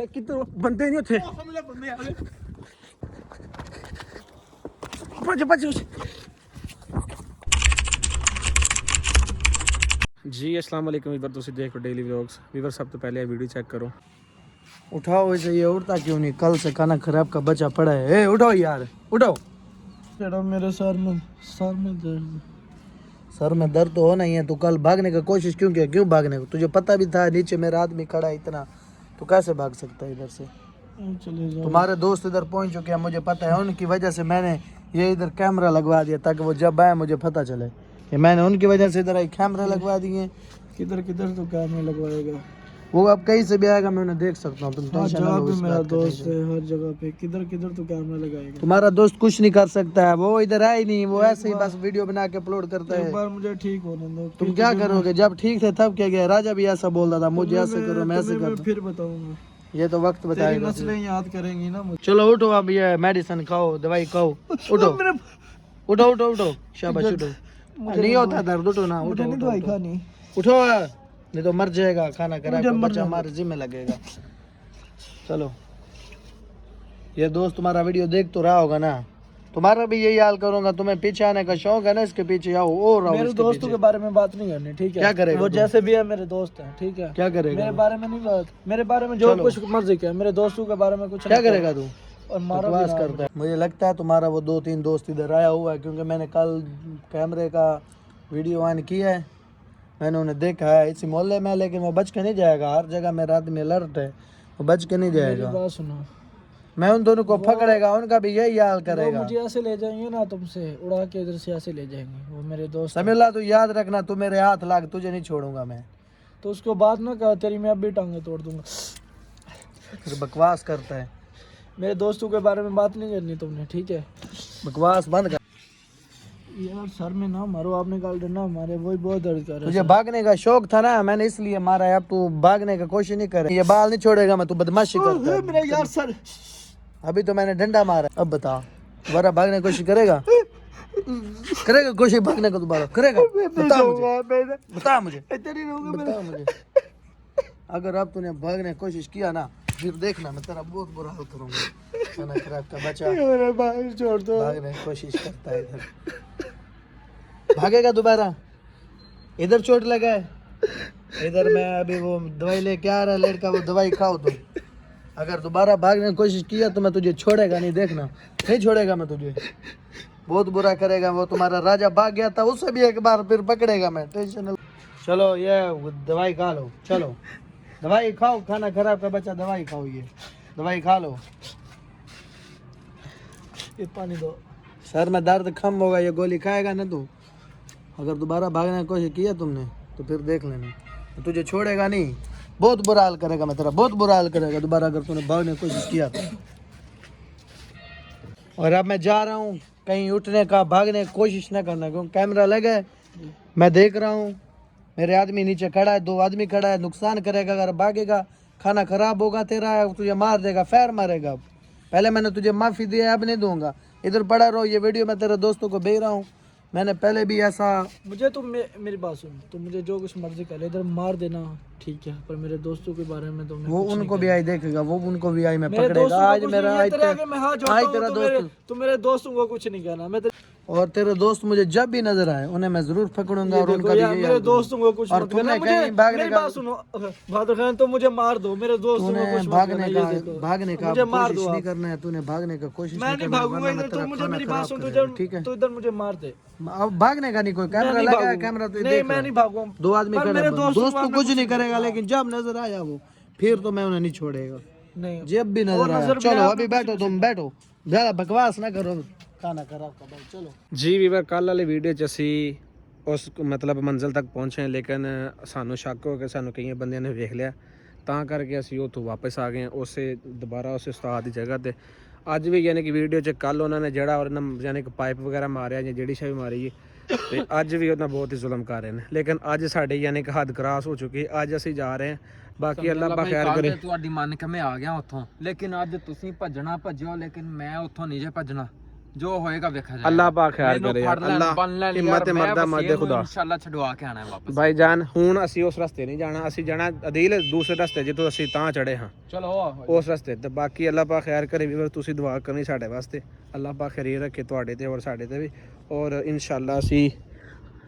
कितने बंदे नहीं थे जी। अस्सलाम वालेकुम वीवर, तुसी देखो डेली व्लॉग्स। वीवर सब तो पहले वीडियो चेक करो। उठाओ इसे, ये उठता क्यों नहीं? कल से खाना खराब का बचा पड़ा है। ए उठाओ यार, उठाओ। मेरे सर में दर्द तो होना ही है। तू कल भागने की कोशिश क्यों किया? क्यों भागने को? तुझे पता भी था नीचे मेरा आदमी खड़ा है इतना, तो कैसे भाग सकता है इधर से? तुम्हारे दोस्त इधर पहुंच चुके हैं, मुझे पता है। उनकी वजह से मैंने ये इधर कैमरा लगवा दिया ताकि वो जब आए मुझे पता चले कि मैंने उनकी वजह से इधर कैमरा लगवा दिए। किधर किधर तो कैमरा लगवाएगा? वो अब कहीं से भी आएगा, मैं उन्हें देख सकता हूँ। तुम टेंशन ना लो। मेरा दोस्त है हर जगह पे, किधर किधर तो कैमरा लगाएगा। तुम्हारा दोस्त कुछ नहीं कर सकता है, वो इधर आए नहीं। वो ऐसे ही बस वीडियो बना के अपलोड करता है। एक बार मुझे ठीक होने दो। तुम क्या करोगे? जब ठीक थे तब क्या गया? राजा भी ऐसा बोलता था, मुझे ऐसे करो, मैं ऐसे करूँ। फिर बताऊंगा, ये तो वक्त बताएगा। नस्लें याद करेंगी ना मुझे। चलो उठो, अब ये मेडिसिन खाओ, दवाई खाओ। उठो उठो उठो उठो, शाबाश उठो। नहीं होता दर्द, उठो ना। उठो दवाई खानी, उठो, नहीं तो मर जाएगा। खाना करा के बच्चा हमारे जिम्मे लगेगा। चलो, ये दोस्त तुम्हारा वीडियो देख तो रहा होगा ना? तुम्हारा भी यही हाल करूंगा। तुम्हें पीछे आने का शौक है ना, इसके पीछे आओ और आओ। मेरे दोस्तों के बारे में बात नहीं करनी, ठीक है? क्या करेगा वो जैसे भी है मेरे दोस्त है, ठीक है? क्या करेगा? मेरे बारे में नहीं बात, मेरे बारे में जो कुछ मर्जी क्या, मेरे दोस्तों के बारे में कुछ क्या करेगा तू? और बकवास करता है। मुझे लगता है तुम्हारा वो 2-3 दोस्त इधर आया हुआ है, क्योंकि मैंने कल कैमरे का वीडियो ऑन किया है, मैंने उन्हें देखा है इसी मोहल्ले में। लेकिन वो बच के नहीं जाएगा, हर जगह मेरा आदमी अलर्ट है, वो बच के नहीं जाएगा। मेरी बात सुनो, मैं उन दोनों को पकड़ेगा, उनका भी यही हाल करेगा। मुझे ऐसे ले जाएंगे ना, तुमसे उड़ा के इधर से ऐसे ले जाएंगे। वो मेरे दोस्त समीला, तू याद रखना, तू मेरे हाथ लाग, तुझे नहीं छोड़ूंगा मैं। तो उसको बात ना कर, तेरी मैं अब भी टांगे तोड़ दूंगा। फिर बकवास करता है। मेरे दोस्तों के बारे में बात नहीं करनी तुमने, ठीक है? बकवास बंद कर यार। सर में ना मारो, आपने कल ना मारे, वही बहुत दर्द कर रहा है। तुझे भागने का शौक था ना, मैंने इसलिए मारा है। अब तू भागने का कोशिश नहीं करे, ये बाल नहीं छोड़ेगा मैं, तू बदमाशी करता है। मेरा यार सर, अभी तो मैंने डंडा मारा। अब बता, दोबारा भागने की कोशिश करेगा? करेगा कोशिश भागने को दोबारा? करेगा? बता मुझे। अगर अब तूने भागने की कोशिश किया ना, फिर देखना मैं तेरा बहुत बुरा हाल करूंगा। खाना खराब का बच्चा छोड़ दो। भागने की कोशिश करता है, इधर भागेगा दोबारा? इधर चोट लगा है, इधर मैं अभी वो दवाई लेके आ रहा है लड़का, वो दवाई खाओ तुम। अगर दोबारा भागने की कोशिश किया तो मैं तुझे छोड़ेगा नहीं, देखना। नहीं छोड़ेगा मैं तुझे, बहुत बुरा करेगा। वो तुम्हारा राजा भाग गया था, उससे भी एक बार फिर पकड़ेगा मैं, टेंशन। चलो ये दवाई खा लो, चलो दवाई खाओ। खाना खराब का बच्चा, दवाई खाओ, ये दवाई खा लो। ये पानी दो। सर में दर्द कम होगा, ये गोली खाएगा ना तू। अगर दोबारा भागने की कोशिश किया तुमने तो फिर देख लेना, तुझे छोड़ेगा नहीं। बहुत बुरा हाल करेगा मैं तेरा, बहुत बुरा हाल करेगा दोबारा अगर तूने भागने की कोशिश किया तो। और अब मैं जा रहा हूँ, कहीं उठने का भागने की कोशिश ना करना, क्योंकि कैमरा लगा है, मैं देख रहा हूँ। मेरे आदमी नीचे खड़ा है, 2 आदमी खड़ा है, नुकसान करेगा अगर भागेगा। खाना खराब होगा तेरा, तुझे मार देगा, फैर मारेगा। पहले मैंने तुझे माफ़ी दी है, अब नहीं दूंगा। इधर पड़ा रहो, ये वीडियो मैं तेरे दोस्तों को भेज रहा हूँ। मैंने पहले भी ऐसा, मुझे तुम मेरी बात सुन, तुम मुझे जो कुछ मर्जी कर, इधर मार देना, ठीक है? पर मेरे दोस्तों के बारे में तुमने वो उनको भी आई देखेगा, वो उनको भी आई मैं पकड़ेगा। आज मेरा आज तेरा दोस्त, तुम मेरे दोस्तों को कुछ नहीं कहना। मैं और तेरे दोस्त मुझे जब भी नजर आए उन्हें मैं जरूर पकड़ूंगा। और उनका भी मेरे दोस्तों को कुछ और तूने कहीं भागने का, सुनो बहादुर खान, तो मुझे मार दो। मेरे दोस्तों को कुछ भागने का कोशिश नहीं करना है। तूने भागने का कोशिश मैं नहीं भागूंगा इधर। तो मुझे मेरी बात सुन, ठीक है? तो इधर मुझे मार दे। अब भागने का नहीं, कोई कैमरा लगा है, कैमरा तो नहीं, मैं नहीं भागूंगा। 2 आदमी खड़े, दोस्त को कुछ नहीं करेगा, लेकिन जब नजर आया वो, फिर तो मैं उन्हें नहीं छोड़ेगा। नहीं, जब भी नजर आया। चलो अभी बैठो, तुम बैठो, ज्यादा बकवास ना करो। खाना खराब का भाई, चलो जी वीवर, कल वाली वीडियो च असी उस मतलब मंजिल तक पहुंचे, लेकिन सानू शक हो कि सानू कई बंदे ने वेख लिया, ਤਾਂ ਕਰਕੇ ਅਸੀਂ ਉੱਥੋਂ ਵਾਪਸ ਆ ਗਏ ਉਸੇ ਦੁਬਾਰਾ ਉਸ ਉਸਤਾਦ ਦੀ ਜਗ੍ਹਾ ਤੇ। ਅੱਜ ਵੀ ਯਾਨੀ ਕਿ ਵੀਡੀਓ 'ਚ ਕੱਲ ਉਹਨਾਂ ਨੇ ਜਿਹੜਾ ਉਹਨਾਂ ਯਾਨੀ ਕਿ ਪਾਈਪ ਵਗੈਰਾ ਮਾਰਿਆ ਜਾਂ ਜਿਹੜੀ ਸ਼ੈ ਵੀ ਮਾਰੀ ਹੈ, ਤੇ ਅੱਜ ਵੀ ਉਹਨਾਂ ਬਹੁਤ ਹੀ ਜ਼ੁਲਮ ਕਰ ਰਹੇ ਨੇ। ਲੇਕਿਨ ਅੱਜ ਸਾਡੇ ਯਾਨੀ ਕਿ ਹੱਦ ਕਰਾਸ ਹੋ ਚੁੱਕੀ। ਅੱਜ ਅਸੀਂ ਜਾ ਰਹੇ ਹਾਂ, ਬਾਕੀ ਅੱਲਾਹ ਬਾ ਖੈਰ ਕਰੇ। ਤੁਹਾਡੀ ਮੰਨ ਕੇ ਮੈਂ ਆ ਗਿਆ ਉੱਥੋਂ, ਲੇਕਿਨ ਅੱਜ ਤੁਸੀਂ ਭੱਜਣਾ ਭੱਜਿਓ, ਲੇਕਿਨ ਮੈਂ ਉੱਥੋਂ ਨਹੀਂ ਜੇ ਭੱਜਣਾ। ਜੋ ਹੋਏਗਾ ਵੇਖਿਆ ਜਾਏਗਾ। ਅੱਲਾਹ ਪਾਕ ਖੈਰ ਮੈਨੂੰ ਕਰੇ ਫੜ ਯਾਰ, ਲੈਣ, ਅੱਲਾਹ ਬੰਨ ਲੈਣ ਹਿੰਮਤ ਯਾਰ, ਤੇ ਮੈਂ ਮਰਦਾ ਬਸ ਮਰਦੇ ਇਹਨੂੰ ਖੁਦਾ। ਇਨਸ਼ਾਅੱਲਾ ਛਡਵਾ ਕੇ ਆਣਾ ਹੈ ਵਾਪਸ। ਭਾਈ ਜਾਨ ਹੁਣ ਅਸੀਂ ਉਸ ਰਸਤੇ ਨਹੀਂ ਜਾਣਾ, ਅਸੀਂ ਜਾਣਾ ਅਦੀਲ ਦੂਸਰੇ ਰਸਤੇ ਜਿੱਥੋਂ ਅਸੀਂ ਤਾਂ ਚੜੇ ਹਾਂ, ਚਲੋ ਉਸ ਰਸਤੇ ਤੇ। ਬਾਕੀ ਅੱਲਾਹ ਪਾਕ ਖੈਰ ਕਰੇ ਵੀਰ, ਤੁਸੀਂ ਦੁਆ ਕਰਨੀ ਸਾਡੇ ਵਾਸਤੇ, ਅੱਲਾਹ ਪਾਕ ਖੈਰ ਰੱਖੇ ਤੁਹਾਡੇ ਤੇ ਔਰ ਸਾਡੇ ਤੇ ਵੀ। ਔਰ ਇਨਸ਼ਾਅੱਲਾ ਅਸੀਂ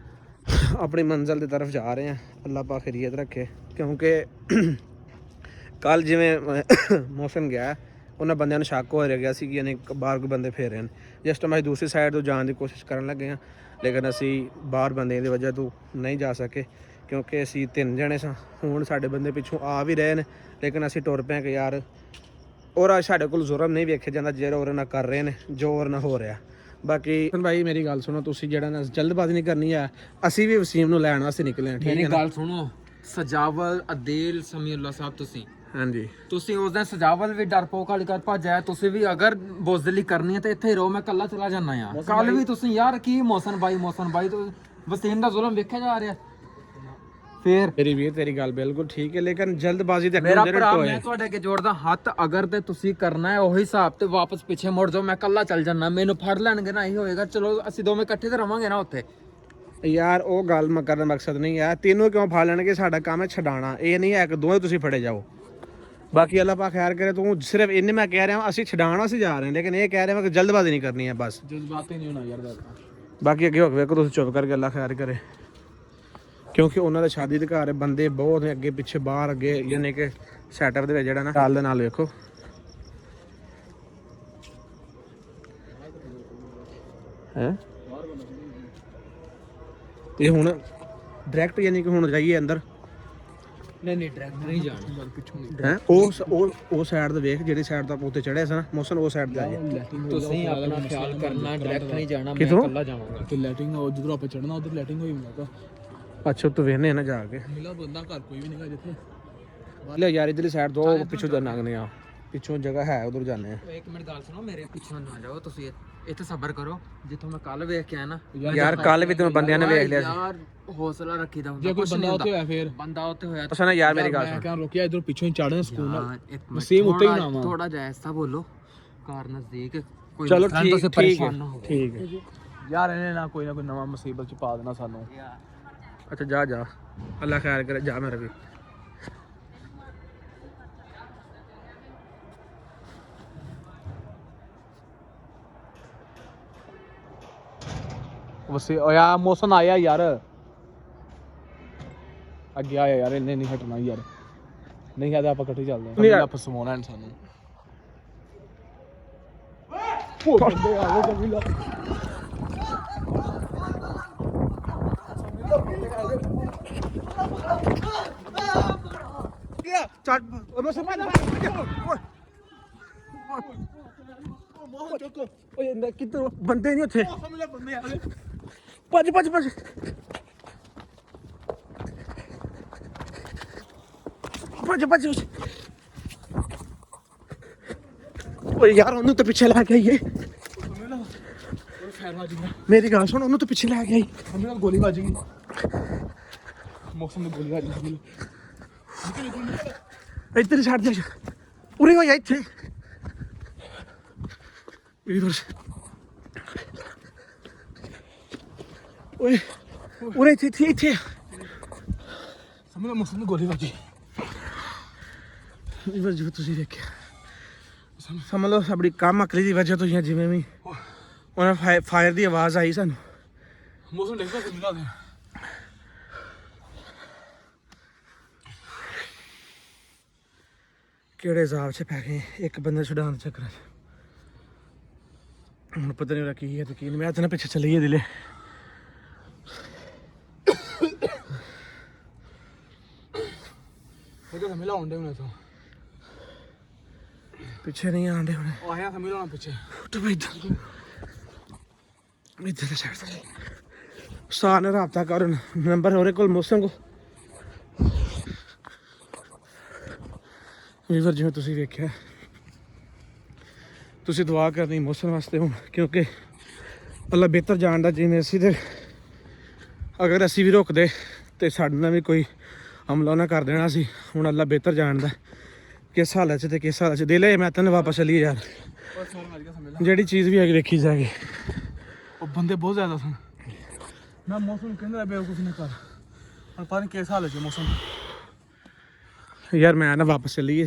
ਆਪਣੀ ਮੰਜ਼ਿਲ ਦੀ ਤਰਫ ਜਾ ਰਹੇ ਹਾਂ, ਅੱਲਾਹ ਪਾਕ ਖੈਰੀਅਤ ਰੱਖੇ। ਕਿਉਂਕਿ ਕੱਲ ਜਿਵੇਂ ਮੌਸਮ ਗਿਆ, ਉਹਨਾਂ ਬੰਦਿਆਂ ਨੂੰ ਸ਼ੱਕ ਹੋ ਰਿਹਾ ਸੀ ਕਿ ਯਾਨੀ ਬਾਹਰ ਕੋਈ ਬੰਦੇ ਫੇਰ ਰਹੇ ਹਨ। ਜਿਸ ਟਾਈਮ ਅਸੀਂ ਦੂਸਰੀ ਸਾਈਡ ਤੋਂ ਜਾਣ ਦੀ ਕੋਸ਼ਿਸ਼ ਕਰਨ ਲੱਗੇ ਹਾਂ, ਲੇਕਿਨ ਅਸੀਂ ਬਾਹਰ ਬੰਦੇ ਦੀ ਵਜ੍ਹਾ ਤੋਂ ਨਹੀਂ ਜਾ ਸਕੇ, ਕਿਉਂਕਿ ਅਸੀਂ 3 ਜਣੇ ਸਾਂ। ਹੁਣ ਸਾਡੇ ਬੰਦੇ ਪਿੱਛੋਂ ਆ ਵੀ ਰਹੇ ਨੇ, ਲੇਕਿਨ ਅਸੀਂ ਟੁਰ ਪਏ ਕਿ ਯਾਰ ਔਰ ਸਾਡੇ ਕੋਲ ਜ਼ੁਰਮ ਨਹੀਂ ਵੇਖਿਆ ਜਾਂਦਾ ਜਿਹੜਾ ਉਹਦੇ ਨਾਲ ਕਰ ਰਹੇ ਨੇ, ਜੋ ਉਹਦੇ ਨਾਲ ਹੋ ਰਿਹਾ। ਬਾਕੀ ਭਾਈ ਮੇਰੀ ਗੱਲ ਸੁਣੋ, ਤੁਸੀਂ ਜਿਹੜਾ ਨਾ ਜਲਦਬਾਜ਼ੀ ਨਹੀਂ ਕਰਨੀ ਆ, ਅਸੀਂ ਵੀ ਵਸੀਮ ਨੂੰ ਲੈਣ ਵਾਸਤੇ ਨਿਕਲੇ ਹਾਂ, ਠੀਕ ਮੇਰੀ ਹੈ ਨਾ? ਗੱਲ ਸੁਣੋ, ਸਜਾਵਲ ਅਦੀਲ ਸਮੀਉੱਲਾ ਸਾਹਿਬ, ਹਾਂਜੀ ਤੁਸੀਂ ਉਸ ਦਿਨ ਸਜਾਵਲ ਵੀ ਡਰਪੋਕ ਵਾਲੀ ਕਰ ਭੱਜਿਆ, ਤੁਸੀਂ ਵੀ ਅਗਰ ਬੁਜ਼ਦਿਲੀ ਕਰਨੀ ਹੈ ਤੇ ਇੱਥੇ ਹੀ ਰਹੋ, ਮੈਂ ਕੱਲਾ ਚਲਾ ਜਾਣਾ ਆ। ਕੱਲ ਵੀ ਤੁਸੀਂ ਯਾਰ ਕੀ ਮੋਹਸਨ ਬਾਈ ਤੋਂ ਵਸੀਮ ਦਾ ਜ਼ੁਲਮ ਵੇਖਿਆ ਜਾ ਰਿਹਾ। ਫੇਰ ਮੇਰੀ ਵੀਰ ਤੇਰੀ ਗੱਲ ਬਿਲਕੁਲ ਠੀਕ ਹੈ, ਲੇਕਿਨ ਜਲਦਬਾਜ਼ੀ ਤੇ ਮੇਰਾ ਭਰਾ, ਮੈਂ ਤੁਹਾਡੇ ਅੱਗੇ ਜੋੜਦਾ ਹੱਥ, ਅਗਰ ਤੇ ਤੁਸੀਂ ਕਰਨਾ ਹੈ ਉਹੀ ਹਿਸਾਬ ਤੇ ਵਾਪਸ ਪਿੱਛੇ ਮੁੜ ਜਾਓ, ਮੈਂ ਕੱਲਾ ਚੱਲ ਜਾਣਾ, ਮੈਨੂੰ ਫੜ ਲੈਣਗੇ ਨਾ, ਇਹੀ ਹੋਏਗਾ। ਚਲੋ ਅਸੀਂ ਦੋਵੇਂ ਇਕੱਠੇ ਤੇ ਰਵਾਂਗੇ ਨਾ ਉੱਥੇ। ਯਾਰ ਉਹ ਗੱਲ ਮੈਂ ਕਰਨ ਦਾ ਮਕਸਦ ਨਹੀਂ ਆ, ਤੈਨੂੰ ਕਿਉਂ ਫੜ ਲੈਣਗੇ, ਸਾਡਾ ਕੰਮ ਹੈ ਛਡਾਣਾ, ਇਹ ਨਹੀਂ ਹੈ ਕਿ ਦੋਵੇਂ ਤੁਸੀਂ ਫੜੇ ਜਾਓ। ਬਾਕੀ ਅੱਲਾਹ ਪਾਕ ਖੈਰ ਕਰੇ, ਤੂੰ ਸਿਰਫ ਇੰਨੇ ਮੈਂ ਕਹਿ ਰਿਹਾ ਅਸੀਂ ਛਡਾਣਾ ਅਸੀਂ ਜਾ ਰਹੇ ਹਾਂ, ਲੇਕਿਨ ਇਹ ਕਹਿ ਰਿਹਾ ਕਿ ਜਲਦਬਾਜ਼ੀ ਨਹੀਂ ਕਰਨੀ ਹੈ ਬਸ। ਜਜ਼ਬਾਤੀ ਨਹੀਂ ਹੋਣਾ ਯਾਰ। ਬਾਕੀ ਅੱਗੇ ਹੋ ਕੇ ਵੇਖੋ, ਤੁਸੀਂ ਚੁੱਪ ਕਰਕੇ ਅੱਲਾਹ ਖੈਰ ਕਰੇ, ਕਿਉਂਕਿ ਉਹਨਾਂ ਦਾ ਸ਼ਾਦੀ ਦੇ ਘਰ ਬੰਦੇ ਬਹੁਤ ਨੇ ਅੱਗੇ ਪਿੱਛੇ ਬਾਹਰ ਅੱਗੇ, ਯਾਨੀ ਕਿ ਸੈਟਅਪ ਦੇ ਵਿੱਚ ਜਿਹੜਾ ਨਾ ਨਾਲ ਦੇ ਨਾਲ ਵੇਖੋ। ਹੈ ਤੇ ਹੁਣ ਡਾਇਰੈਕਟ ਯਾਨੀ ਕਿ ਹੁਣ ਜਾਈਏ ਅੰਦਰ। ਨਹੀਂ ਡਾਇਰੈਕਟ ਨਹੀਂ ਜਾਣਾ, ਪਿੱਛੋਂ ਹੈ ਉਹ ਸਾਈਡ ਤੇ ਵੇਖ, ਜਿਹੜੀ ਸਾਈਡ ਤੋਂ ਆਪਾਂ ਉੱਤੇ ਚੜਿਆ ਸੀ ਨਾ ਮੌਸਮ, ਉਹ ਸਾਈਡ ਤੇ ਆ ਜਾ। ਤੁਸੀਂ ਆਪਣਾ ਖਿਆਲ ਕਰਨਾ, ਡਾਇਰੈਕਟ ਨਹੀਂ ਜਾਣਾ, ਮੈਂ ਕਿੱਥੋਂ? ਇਕੱਲਾ ਜਾਵਾਂਗਾ। ਤੇ ਲੈਟਿੰਗ ਜਦੋਂ ਆਪਾਂ ਚੜਨਾ ਉਧਰ ਲੈਟਿੰਗ ਹੋਈ ਮਿਲਾਗਾ ਅੱਛਾ ਤੂੰ ਵੇਖਨੇ ਨਾ ਜਾ ਕੇ ਮਿਲਾ ਬੰਦਾ ਘਰ ਕੋਈ ਵੀ ਨਹੀਂਗਾ ਜਿੱਥੇ। ਲੈ ਯਾਰ ਇਧਰਲੀ ਸਾਈਡ ਤੋਂ ਪਿੱਛੋਂ ਦਾ ਲੰਘਨੇ ਆ, ਪਿੱਛੋਂ ਜਗ੍ਹਾ ਹੈ ਉਧਰ ਜਾਂਦੇ ਆ। ਇੱਕ ਮਿੰਟ ਗੱਲ ਸੁਣੋ, ਮੇਰੇ ਪਿੱਛੋਂ ਨਾ ਜਾਓ, ਤੁਸੀਂ ਇੱਥੇ ਸਬਰ ਕਰੋ। ਜਿੱਥੋਂ ਮੈਂ ਕੱਲ ਵੇਖ ਕੇ ਆਇਆ ਨਾ ਯਾਰ ਕੱਲ ਵੀ ਤੈਨੂੰ ਬੰਦਿਆਂ ਨੇ ਵੇਖ ਲਿਆ ਸੀ। ਯਾਰ ਹੌਸਲਾ ਰੱਖੀਦਾ ਹੁੰਦਾ, ਜੇ ਕੋਈ ਬੰਦਾ ਉੱਥੇ ਹੋਇਆ ਫੇਰ ਬੰਦਾ ਉੱਥੇ ਹੋਇਆ ਉਸ ਨਾਲ ਯਾਰ ਮੇਰੀ ਗੱਲ ਮੈਂ ਸੁਣ, ਕਿਹਾ ਰੋਕਿਆ, ਇਧਰ ਪਿੱਛੋਂ ਹੀ ਚੜ੍ਹਨਾ ਸਕੂਲ ਨਾਲ। ਹਾਂ, ਸੇਮ ਉੱਤੇ ਹੀ ਨਾ ਆਵਾਂ। ਥੋੜਾ ਜਿਹਾ ਐਸਾ ਬੋਲੋ, ਕਾਰ ਨਜ਼ਦੀਕ ਕੋਈ ਚਲੋ ਮਸਲਾ ਠੀਕ ਤੁਸੀਂ ਠੀਕ ਪਰੇਸ਼ਾਨ ਨਾ ਹੈ ਹੋਵੋ। ਠੀਕ ਹੈ। ਯਾਰ ਇਹਨੇ ਨਾ ਕੋਈ ਨਵਾਂ ਮੁਸੀਬਤ ਚ ਪਾ ਦੇਣਾ ਸਾਨੂੰ। ਅੱਛਾ ਜਾ ਜਾ, ਅੱਲਾ ਖੈਰ ਕਰੇ, ਜਾ ਮੇਰਾ ਵੀ। ਵਸੇ ਓ ਯਾਰ ਮੌਸਮ ਆਇਆ ਯਾਰ, ਅੱਗੇ ਆਇਆ ਯਾਰ, ਇਹਨੇ ਨਹੀਂ ਹਟਣਾ ਯਾਰ। ਨਹੀਂ ਆਦਾ ਆਪਾਂ ਇਕੱਠੇ ਚੱਲਦੇ ਹਾਂ, ਆਪਾਂ ਸਮਾਉਣਾ ਸਾਨੂੰ। ਉਹ ਬੰਦੇ ਆ ਗਏ ਜਮੀਲਾ। ਚੱਟ ਉਹ ਸਮਝ ਓਏ ਕਿੱਧਰ ਬੰਦੇ ਨਹੀਂ ਉੱਥੇ, ਭੱਜ ਭੱਜ ਭੱਜ। ਭੱਜ ਭੱਜ। ਓਏ ਯਾਰ ਉਹਨੂੰ ਤਾਂ ਪਿੱਛੇ ਲੈ ਕੇ ਆਈਏ, ਮੇਰੀ ਗੱਲ ਸੁਣ, ਉਹਨੂੰ ਤਾਂ ਪਿੱਛੇ ਲੈ ਕੇ ਆਈ। ਹਮੇ ਗੋਲੀ ਵੱਜ ਗਈ, ਮੌਸਮ में गोली ਵੱਜ ਗਈ। ਇੱਧਰ ਛੱਡ ਜਾ, ਉਰੇ ਹੋਇਆ ਇੱਥੇ ਓਏ ਉਰੇ ਇੱਥੇ ਸਮਝ ਲਾ ਮੌਸਮ में गोली ਵੱਜੀ। ਜੋ ਤੁਸੀਂ ਦੇਖਿਆ, ਸਮਝ ਲਓ ਸਾਡੀ ਕੰਮ ਅਕਲੀ ਦੀ ਵਜ੍ਹਾ ਤੋਂ ਜਾਂ ਜਿਵੇਂ ਵੀ ਉਹਨਾਂ ਫਾਇਰ ਦੀ ਆਵਾਜ਼ ਆਈ ਸਾਨੂੰ। ਮੌਸਮ ਦੇਖਦਾ ਕਿ ਮਿਲਾ ਦੇ ਕਿਹੜੇ ਹਿਸਾਬ 'ਚ ਪੈ ਗਏ ਇੱਕ ਬੰਦਾ ਛਡਾਉਣ ਦੇ ਚੱਕਰ 'ਚ। ਹੁਣ ਪਤਾ ਨਹੀਂ ਉਹਦਾ ਕੀ ਹੈ ਤੇ ਕੀ ਨਹੀਂ। ਮੈਂ ਤਾਂ ਨਾ ਪਿੱਛੇ ਚਲੀ ਗਈ ਦਿਲੇ, ਉਹਦੇ ਸਮਝ ਲਾ ਹੁੰਦੇ ਹੁਣੇ ਤੋਂ ਪਿੱਛੇ ਨਹੀਂ ਆਉਂਦੇ ਹੁਣ। ਆਇਆ ਸਮਝ ਲਾ ਪਿੱਛੇ ਉੱਠ ਬਈ ਇੱਧਰ ਦੇ ਸਾਈਡ ਤੇ ਉਸਤਾਦ ਨਾਲ ਰਾਬਤਾ ਕਰ, ਨੰਬਰ ਉਹਦੇ ਕੋਲ ਮੌਸਮ ਕੋ। ਵੀਰ ਜਿਵੇਂ ਤੁਸੀਂ ਵੇਖਿਆ, ਤੁਸੀਂ ਦੁਆ ਕਰਨੀ ਮੌਸਮ ਵਾਸਤੇ ਹੁਣ, ਕਿਉਂਕਿ ਅੱਲਾ ਬਿਹਤਰ ਜਾਣਦਾ। ਜਿਵੇਂ ਅਸੀਂ ਤੇ ਅਗਰ ਅਸੀਂ ਵੀ ਰੁਕਦੇ ਤੇ ਸਾਡੇ ਨਾਲ ਵੀ ਕੋਈ ਹਮਲਾ ਨਾ ਕਰ ਦੇਣਾ ਸੀ। ਹੁਣ ਅੱਲਾ ਬਿਹਤਰ ਜਾਣਦਾ ਕਿਸ ਹਾਲਤ 'ਚ ਤੇ ਕਿਸ ਹਾਲਤ 'ਚ। ਦਿਲੇ ਮੈਂ ਤੈਨੂੰ ਵਾਪਸ ਚਲੀਏ ਯਾਰ, और सर मार गया समझ ਜਿਹੜੀ ਚੀਜ਼ ਵੀ ਹੈਗੀ ਵੇਖੀ ਜਾਏਗੀ। ਉਹ ਬੰਦੇ ਬਹੁਤ ਜ਼ਿਆਦਾ ਸਨ। ਮੈਂ ਮੌਸਮ ਕਹਿੰਦਾ ਬੇਵਕੂਫ ਨੇ ਕਰ ਪਰ ਪਤਾ ਨਹੀਂ ਕਿਸ ਹਾਲ ਚ ਮੌਸਮ ਯਾਰ ਮੈਂ ਨਾ ਵਾਪਸ ਚੱਲੀਏ,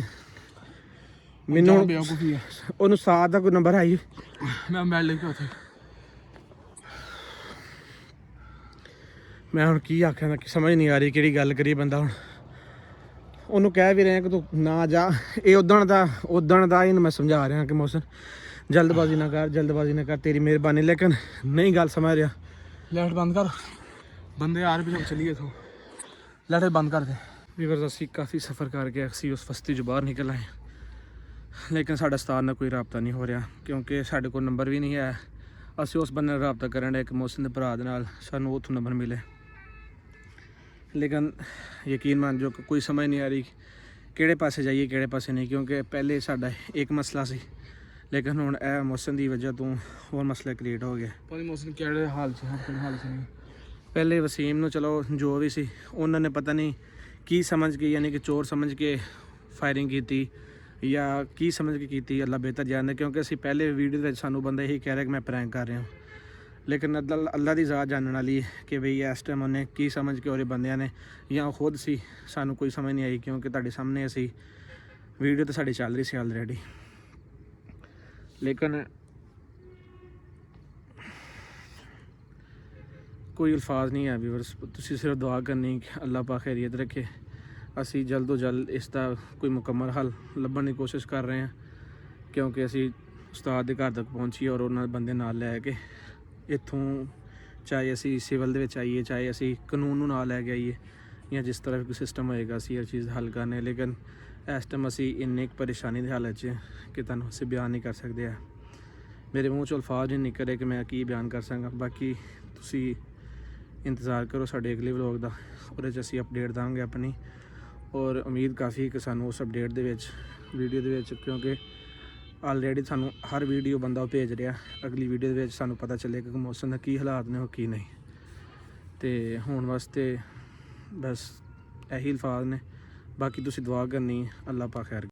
ਮੈਨੂੰ ਬੇਵਕੂਫੀ ਹੈ। ਉਹਨੂੰ ਸਾਥ ਦਾ ਕੋਈ ਨੰਬਰ ਆਈ, ਮੈਂ ਮੈਲ ਲੈ ਕੇ ਉੱਥੇ ਮੈਂ ਹੁਣ ਕੀ ਆਖਾਂ, ਕਿ ਸਮਝ ਨਹੀਂ ਆ ਰਹੀ ਕਿਹੜੀ ਗੱਲ ਕਰੀ ਬੰਦਾ। ਹੁਣ ਉਹਨੂੰ ਕਹਿ ਵੀ ਰਿਹਾ ਕਿ ਤੂੰ ਨਾ ਜਾ, ਇਹ ਉਦਣ ਦਾ ਇਹਨੂੰ ਮੈਂ ਸਮਝਾ ਰਿਹਾ ਕਿ ਮੌਸਮ ਜਲਦਬਾਜ਼ੀ ਨਾ ਕਰ, ਤੇਰੀ ਮਿਹਰਬਾਨੀ, ਲੇਕਿਨ ਨਹੀਂ ਗੱਲ ਸਮਝ ਰਿਹਾ। ਲਾਈਟ ਬੰਦ ਕਰ, ਬੰਦੇ ਆ ਰਹੇ ਪਿੱਛੇ ਚੱਲੀਏ ਇੱਥੋਂ, ਲਾਈਟ ਬੰਦ ਕਰ ਦੇ। ਵੀਵਰਸ ਅਸੀਂ ਕਾਫੀ ਸਫ਼ਰ ਕਰਕੇ ਅਸੀਂ ਉਸ ਬਸਤੀ 'ਚ ਬਾਹਰ ਨਿਕਲ ਆਏ, ਲੇਕਿਨ ਸਾਡਾ ਉਸਤਾਦ ਨਾਲ ਕੋਈ ਰਾਬਤਾ ਨਹੀਂ ਹੋ ਰਿਹਾ ਕਿਉਂਕਿ ਸਾਡੇ ਕੋਲ ਨੰਬਰ ਵੀ ਨਹੀਂ ਹੈ। ਅਸੀਂ ਉਸ ਬੰਦੇ ਨਾਲ ਰਾਬਤਾ ਕਰਨ ਡਏ ਇੱਕ ਮੌਸਮ ਦੇ ਭਰਾ ਦੇ ਨਾਲ, ਸਾਨੂੰ ਉੱਥੋਂ ਨੰਬਰ ਮਿਲੇ, ਲੇਕਿਨ ਯਕੀਨ ਮੰਨ ਜੋ ਕੋਈ ਸਮਝ ਨਹੀਂ ਆ ਰਹੀ ਕਿਹੜੇ ਪਾਸੇ ਜਾਈਏ ਕਿਹੜੇ ਪਾਸੇ ਨਹੀਂ, ਕਿਉਂਕਿ ਪਹਿਲੇ ਸਾਡਾ ਇੱਕ ਮਸਲਾ ਸੀ, ਲੇਕਿਨ ਹੁਣ ਇਹ ਮੌਸਮ ਦੀ ਵਜ੍ਹਾ ਤੋਂ ਹੋਰ ਮਸਲਾ ਕ੍ਰੀਏਟ ਹੋ ਗਿਆ। ਪਤਾ ਮੌਸਮ ਕਿਹੜੇ ਹਾਲ ਚ ਹੈ, ਕਿਹੜੇ ਹਾਲ ਚ ਨਹੀਂ। ਪਹਿਲੇ ਵਸੀਮ ਨੂੰ ਚਲੋ ਜੋ ਵੀ ਸੀ ਉਹਨਾਂ ਨੇ ਪਤਾ ਨਹੀਂ ਕੀ ਸਮਝ ਕੇ, ਯਾਨੀ ਕਿ ਚੋਰ ਸਮਝ ਕੇ ਫਾਇਰਿੰਗ ਕੀਤੀ ਜਾਂ ਕੀ ਸਮਝ ਕੇ ਕੀਤੀ, ਅੱਲਾ ਬਿਹਤਰ ਜਾਣਦਾ, ਕਿਉਂਕਿ ਅਸੀਂ ਪਹਿਲੇ ਵੀਡੀਓ ਵਿੱਚ ਸਾਨੂੰ ਬੰਦਾ ਇਹੀ ਕਹਿ ਰਿਹਾ ਕਿ ਮੈਂ ਪ੍ਰੈਂਕ ਕਰ ਰਿਹਾ, ਲੇਕਿਨ ਅੱਲਾ ਦੀ ਜ਼ਾਤ ਜਾਣਨ ਵਾਲੀ ਕਿ ਬਈ ਇਸ ਟਾਈਮ ਉਹਨੇ ਕੀ ਸਮਝ ਕੇ ਉਹਦੇ ਬੰਦਿਆਂ ਨੇ ਜਾਂ ਖੁਦ ਸੀ, ਸਾਨੂੰ ਕੋਈ ਸਮਝ ਨਹੀਂ ਆਈ ਕਿਉਂਕਿ ਤੁਹਾਡੇ ਸਾਹਮਣੇ ਅਸੀਂ ਵੀਡੀਓ ਤਾਂ ਸਾਡੀ ਚੱਲ ਰਹੀ ਸੀ ਆਲਰੇਡੀ। ਲੇਕਿਨ ਕੋਈ ਅਲਫਾਜ਼ ਨਹੀਂ ਹੈ ਵੀਵਰਸ, ਤੁਸੀਂ ਸਿਰਫ ਦੁਆ ਕਰਨੀ ਕਿ ਅੱਲਾਹ ਪਾਕ ਖੈਰੀਅਤ ਰੱਖੇ। ਅਸੀਂ ਜਲਦ ਤੋਂ ਜਲਦ ਇਸ ਦਾ ਕੋਈ ਮੁਕੰਮਲ ਹੱਲ ਲੱਭਣ ਦੀ ਕੋਸ਼ਿਸ਼ ਕਰ ਰਹੇ ਹਾਂ ਕਿਉਂਕਿ ਅਸੀਂ ਉਸਤਾਦ ਦੇ ਘਰ ਤੱਕ ਪਹੁੰਚੀਏ ਔਰ ਉਹਨਾਂ ਦੇ ਬੰਦੇ ਨਾਲ ਲੈ ਕੇ ਇੱਥੋਂ, ਚਾਹੇ ਅਸੀਂ ਸਿਵਲ ਦੇ ਵਿੱਚ ਆਈਏ, ਚਾਹੇ ਅਸੀਂ ਕਾਨੂੰਨ ਨੂੰ ਨਾਲ ਲੈ ਕੇ ਆਈਏ ਜਾਂ ਜਿਸ ਤਰ੍ਹਾਂ ਕੋਈ ਸਿਸਟਮ ਹੋਏਗਾ ਅਸੀਂ ਇਹ ਚੀਜ਼ ਹੱਲ ਕਰਨੇ। ਲੇਕਿਨ ਇਸ ਟਾਈਮ ਅਸੀਂ ਇੰਨੀ ਕੁ ਪਰੇਸ਼ਾਨੀ ਦੀ ਹਾਲਤ 'ਚ ਕਿ ਤੁਹਾਨੂੰ ਅਸੀਂ ਬਿਆਨ ਨਹੀਂ ਕਰ ਸਕਦੇ ਆ, ਮੇਰੇ ਮੂੰਹ 'ਚੋਂ ਅਲਫਾਜ਼ ਨਹੀਂ ਨਿਕਲ ਰਹੇ ਕਿ ਮੈਂ ਕੀ ਬਿਆਨ ਕਰ ਸਕਾਂ। ਬਾਕੀ ਤੁਸੀਂ ਇੰਤਜ਼ਾਰ ਕਰੋ ਸਾਡੇ ਅਗਲੇ ਵਲੋਗ ਦਾ, ਉਹਦੇ 'ਚ ਅਸੀਂ ਅਪਡੇਟ ਦਾਂਗੇ ਆਪਣੀ, ਔਰ ਉਮੀਦ ਕਾਫੀ ਕਿ ਸਾਨੂੰ ਉਸ ਅਪਡੇਟ ਦੇ ਵਿੱਚ ਵੀਡੀਓ ਦੇ ਵਿੱਚ, ਕਿਉਂਕਿ ਆਲਰੇਡੀ ਸਾਨੂੰ ਹਰ ਵੀਡੀਓ ਬੰਦਾ ਉਹ ਭੇਜ ਰਿਹਾ, ਅਗਲੀ ਵੀਡੀਓ ਦੇ ਵਿੱਚ ਸਾਨੂੰ ਪਤਾ ਚੱਲੇਗਾ ਕਿ ਮੌਸਮ ਦਾ ਕੀ ਹਾਲਾਤ ਨੇ ਉਹ ਕੀ ਨਹੀਂ। ਤੇ ਹੁਣ ਵਾਸਤੇ ਬਸ ਇਹੀ ਅਲਫਾਜ਼ ਨੇ, ਬਾਕੀ ਤੁਸੀਂ ਦੁਆ ਕਰਨੀ, ਅੱਲਾਹ ਪਾਕ ਖੈਰ।